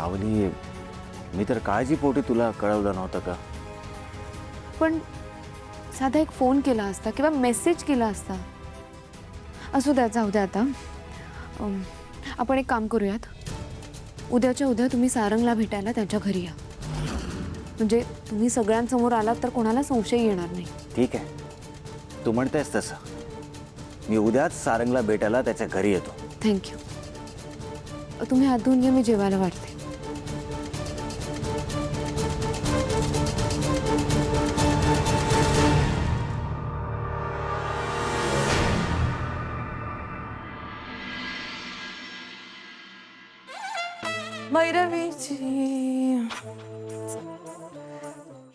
सावली, मी तर काळजीपोटी तुला कळवलं नव्हतं का? पण साधा एक फोन केला असता किंवा मेसेज केला असता. असू द्या, जाऊ द्या आता. आपण एक काम करूयात. उद्याच्या उद्या तुम्ही सारंगला भेटायला त्यांच्या घरी या. म्हणजे तुम्ही सगळ्यांसमोर आलात तर कोणाला संशय येणार नाही. ठीक आहे, तू म्हणतेस तसं. मी उद्याच सारंगला भेटायला त्याच्या घरी येतो. थँक्यू. तुम्ही हात धुवून घ्या, मी जेवायला वाटते. भैरवीची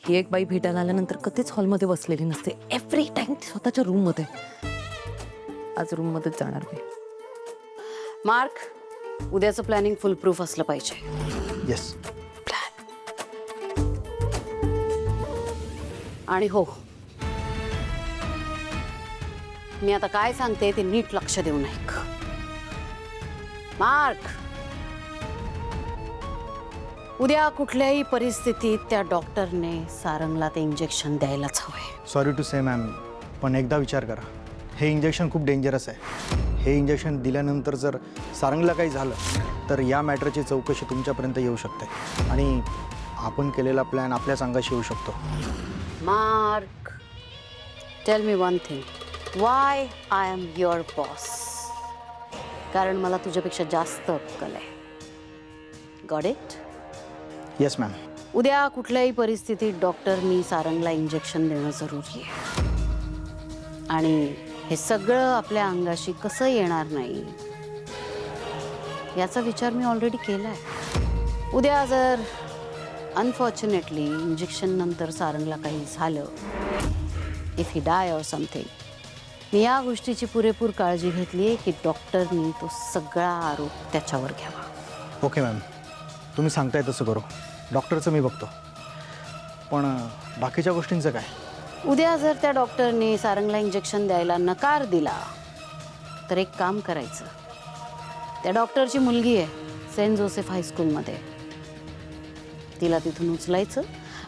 ही एक बाई भेटायला आल्यानंतर कधीच हॉलमध्ये बसलेली नसते. एव्हरी टाइम स्वतःच्या रूम मध्ये. आज रूम मध्येच जाणार मी. मार्क, उद्याचं प्लॅनिंग फुल प्रूफ असलं पाहिजे. येस. आणि हो, मी आता काय सांगते ते नीट लक्ष देऊन ऐक. मार्क, उद्या कुठल्याही परिस्थितीत त्या डॉक्टरने सारंगला ते इंजेक्शन द्यायलाच हवंय. सॉरी टू से मॅम, पण एकदा विचार करा. हे इंजेक्शन खूप डेंजरस आहे. हे इंजेक्शन दिल्यानंतर जर सारंगला काही झालं तर या मॅटरची चौकशी तुमच्यापर्यंत येऊ शकते आणि आपण केलेला प्लॅन आपल्याच अंगाशी येऊ शकतो. Mark, tell me one thing. Y I am your boss? कारण मला तुझ्यापेक्षा जास्त अक्कल आहे. Got it? Yes ma'am. उद्या कुठल्याही परिस्थितीत डॉक्टरनी सारंगला इंजेक्शन देणं जरुरी आहे. आणि हे सगळं आपल्या अंगाशी कसं येणार नाही याचा विचार मी ऑलरेडी केलाय. उद्या जर अनफॉर्च्युनेटली इंजेक्शन नंतर सारंगला काही झालं, if he die or something, मी या गोष्टीची पुरेपूर काळजी घेतली आहे की डॉक्टरनी तो सगळा आरोप त्याच्यावर घ्यावा. ओके मॅम, तुम्ही सांगताय तसं करू. डॉक्टरचं मी बघतो. पण बाकीच्या गोष्टींचं काय? उद्या जर त्या डॉक्टरने सारंगला इंजेक्शन द्यायला नकार दिला तर एक काम करायचं. त्या डॉक्टरची मुलगी आहे सेंट जोसेफ हायस्कूलमध्ये. तिला तिथून उचलायचं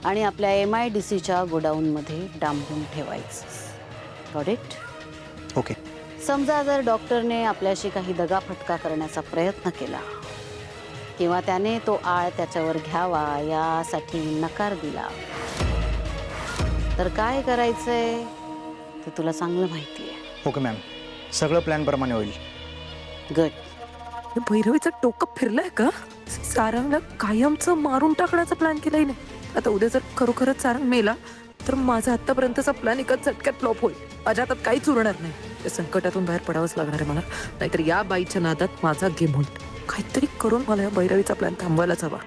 आणि आपल्या MIDCच्या गोडाऊनमध्ये डांबून ठेवायचं. Got it? ओके. समजा जर डॉक्टरने आपल्याशी काही दगाफटका करण्याचा प्रयत्न केला किंवा त्याने तो आळ त्याच्यावर घ्यावा यासाठी नकार दिला तर काय करायचंय ते तुला चांगलं माहिती आहे. ओके मॅम, सगळं प्लॅनप्रमाणे होईल. गुड. भैरवीचं डोकं फिरलंय का? सारंगला कायमचं मारून टाकण्याचा प्लॅन केलाय नाही. आता उद्या जर खरोखरच सारंग मेला तर माझा आतापर्यंतचा प्लॅन एकाच झटक्यात फ्लॉप होईल. माझ्या हातात काहीच उरणार नाही. त्या संकटातून बाहेर पडावंच लागणार आहे मला, नाहीतर या बाईच्या नादात माझा गेम होईल. काहीतरी करून मला या भैरवीचा प्लॅन थांबवायलाच हवा.